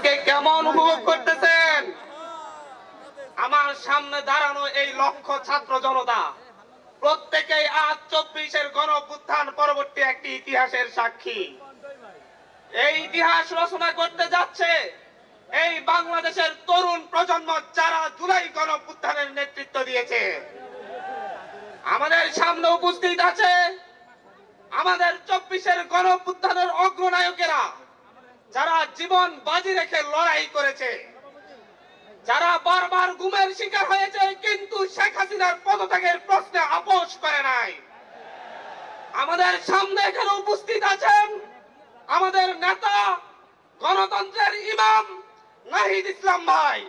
আজকে কেমন উপভোগ করতেছেন আমার সামনে দাঁড়ানো এই লক্ষ ছাত্র জনতা? প্রত্যেকেই আজ 24-এর গণঅভ্যুত্থান পরবর্তী একটি ইতিহাসের সাক্ষী। এই ইতিহাস রচনা করতে যাচ্ছে এই বাংলাদেশের তরুণ প্রজন্ম, যারা জুলাই গণঅভ্যুত্থানের নেতৃত্ব দিয়েছে। আমাদের সামনে উপস্থিত আছে আমাদের 24-এর গণঅভ্যুত্থানের অগ্রনায়কেরা, যারা জীবন বাজি রেখে লড়াই করেছে, যারা বারবার গুমের শিকার হয়েছে কিন্তু শেখ হাসিনার পদত্যাগের প্রশ্নে আপোষ করে নাই। আমাদের সামনে এখানে উপস্থিত আছেন আমাদের নেতা, গণতন্ত্রের ইমাম নাহিদ ইসলাম ভাই,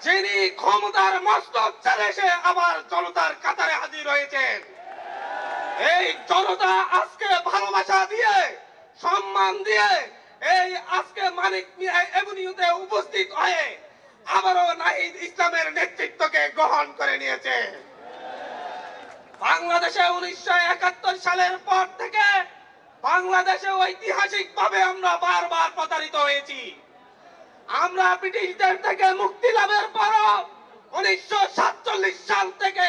যিনি ক্ষমতার মস্তক ছেড়ে এসে আবার জনতার কাতারে হাজির হয়েছেন। এই জনতা আজকে ভালোবাসা দিয়ে, সম্মান দিয়ে এই আজকে মানিক মিয়া এভিনিউতে উপস্থিত হয়ে আবারও নাহিদ ইসলামের নেতৃত্বকে গ্রহণ করে নিয়েছে। বাংলাদেশে 1971 সালের পর থেকে বাংলাদেশে ঐতিহাসিক ভাবে আমরা বারবার প্রতারিত হয়েছি। আমরা ব্রিটিশদের থেকে মুক্তি লাভের পর 1947 সাল থেকে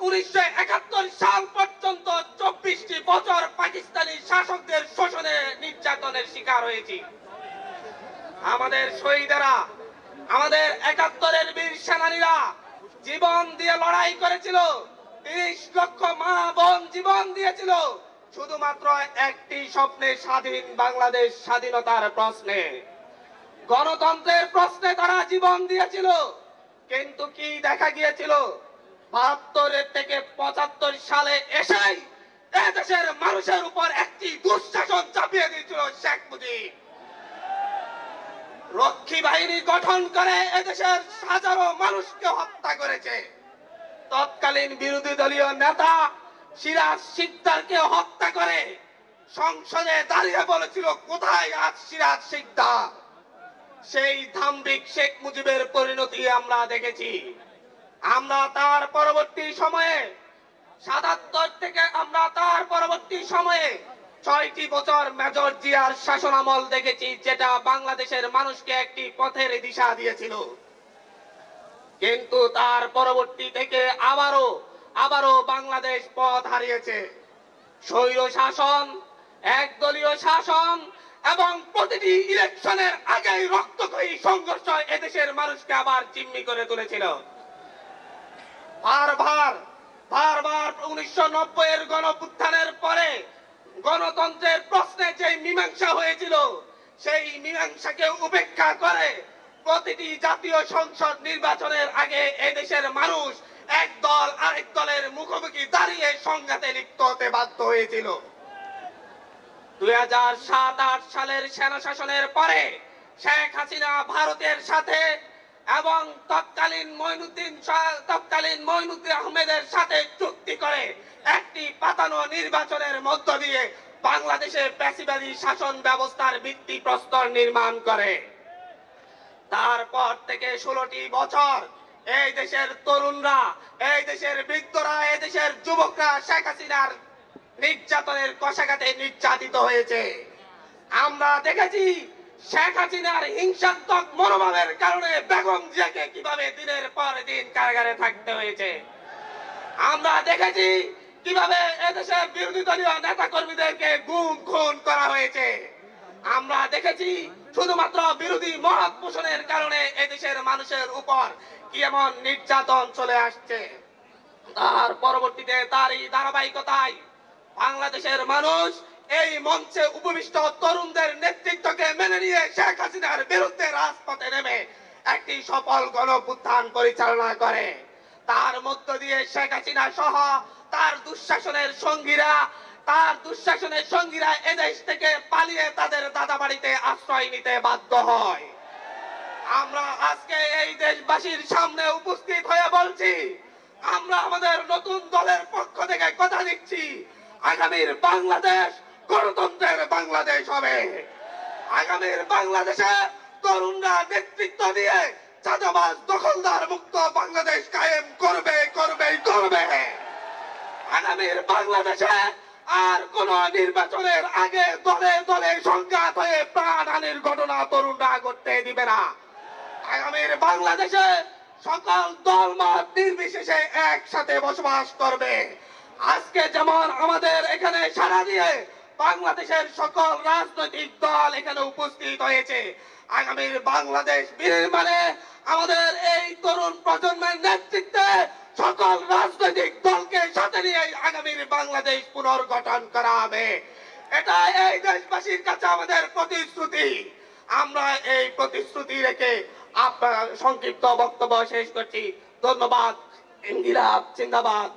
1971 সাল পর্যন্ত 24টি বছর পাকিস্তানি শাসকদের শোষণে, নির্যাতনের শিকার হয়েছি। আমাদের শহীদেরা, আমাদের 71-এর বীর সেনানীরা জীবন দিয়ে লড়াই করেছিল। 30 লক্ষ মা বোন জীবন দিয়েছিল শুধুমাত্র একটি স্বপ্নে, স্বাধীন বাংলাদেশ, স্বাধীনতার প্রশ্নে, গণতন্ত্রের প্রশ্নে তারা জীবন দিয়েছিল। কিন্তু কি দেখা গিয়েছিল? 72 থেকে 75 সালে এসেই দেশের মানুষের উপর একটি দুঃশাসন চাপিয়ে দিয়েছিল শেখ মুজিব। রক্ষী বাহিনী গঠন করে এদেশের হাজারো মানুষকে হত্যা করেছে। তৎকালীন বিরোধী দলীয় নেতা সিরাজ শিকদারকে হত্যা করে সংসদে দাঁড়িয়ে বলেছিল, কোথায় আজ সিরাজ শিকদার? সেই ধাম্বিক শেখ মুজিবের পরিণতি আমরা দেখেছি। আমরা তার পরবর্তী সময়ে 77 থেকে আমরা তার পরবর্তী সময়ে 6টি বছর মেজর জিয়ার শাসনামল দেখেছি, যেটা বাংলাদেশের মানুষকে একটি পথের দিশা দিয়েছিল। কিন্তু তার পরবর্তী থেকে আবারও বাংলাদেশ পথ হারিয়েছে। স্বৈর শাসন, একদলীয় শাসন এবং প্রতিটি ইলেকশনের আগেই রক্তক্ষয়ী সংঘর্ষ এদেশের মানুষকে আবার জিম্মি করে তুলেছিল। বারবার 1990-এর গণঅভ্যুত্থানের পরে গণতন্ত্রের প্রশ্নে যে মীমাংসা হয়েছিল, সেই মীমাংসাকে উপেক্ষা করে প্রতিটি জাতীয় সংসদ নির্বাচনের আগে এদেশের মানুষ এক দল আরেক দলের মুখোমুখি দাঁড়িয়ে সংঘাতে লিপ্ত হতে বাধ্য হয়েছিল। 2007-8 সালের সেনা শাসনের পরে শেখ হাসিনা ভারতের সাথে এবং তৎকালীন মঈনুদ্দিন আহমেদের সাথে চুক্তি করে একটি পাতানো নির্বাচনের মধ্য দিয়ে বাংলাদেশে ফ্যাসিবাদী শাসন ব্যবস্থার ভিত্তিপ্রস্তর নির্মাণ করে। তারপর থেকে 16টি বছর এই দেশের তরুণরা, এই দেশের বৃদ্ধরা, এই দেশের যুবকরা শেখ হাসিনার নির্যাতনের কষাঘাতে নির্যাতিত হয়েছে। আমরা দেখেছি শেখ হাসিনার হিংসাত্মক মনোভাবের কারণে বেগম জিয়াকে কিভাবে দিনের পর দিন কারাগারে থাকতে হয়েছে। আমরা দেখেছি কিভাবে এদেশের বিরোধী দলীয় নেতা কর্মীদেরকে গুম খুন করা হয়েছে। আমরা দেখেছি শুধুমাত্র বিরোধী মত পোষণের কারণে এদেশের মানুষের উপর কি এমন নির্যাতন চলে আসছে। তার পরবর্তীতে তারই ধারাবাহিকতায় বাংলাদেশের মানুষ এই মঞ্চে উপবিষ্ট তরুণদের নেতৃত্বকে মেনে নিয়ে শেখ হাসিনার বিরুদ্ধে রাজপথে নেমে একটি সফল গণঅভ্যুত্থান পরিচালনা করে। তার মধ্য দিয়ে শেখ হাসিনা সহ তার দুঃশাসনের সঙ্গীরা এদেশ থেকে পালিয়ে তাদের দাদা বাড়িতে আশ্রয় নিতে বাধ্য হয়। আমরা আজকে এই দেশবাসীর সামনে উপস্থিত হয়ে বলছি, আমরা আমাদের নতুন দলের পক্ষ থেকে কথা দিচ্ছি, আগামীর বাংলাদেশ গণতন্ত্রের বাংলাদেশ হবে। আগামীর বাংলাদেশে তরুণরা নেতৃত্ব দিয়ে চাঁদাবাজ দখলদার মুক্ত বাংলাদেশ কায়েম করবে। আগামীর বাংলাদেশে আর কোন নির্বাচনের আগে দলে দলে সংঘাত হয়ে প্রাণহানির ঘটনা তরুণরা ঘটতে দিবে না। আগামীর বাংলাদেশে সকল দলমত নির্বিশেষে একসাথে বসবাস করবে। আজকে যেমন আমাদের এখানে সারা দিয়ে বাংলাদেশের সকল রাজনৈতিক দল এখানে উপস্থিত হয়েছে, আগামীর বাংলাদেশ বিনির্মাণে আমাদের এই তরুণ প্রজন্মের নেতৃত্বে সকল রাজনৈতিক দলকে সাথে নিয়ে আগামীর বাংলাদেশ পুনর্গঠন করা হবে। এটা এই দেশবাসীর কাছে আমাদের প্রতিশ্রুতি। আমরা এই প্রতিশ্রুতি রেখে আপনার সংক্ষিপ্ত বক্তব্য শেষ করছি। ধন্যবাদ। ইন্দিরা জিন্দাবাদ।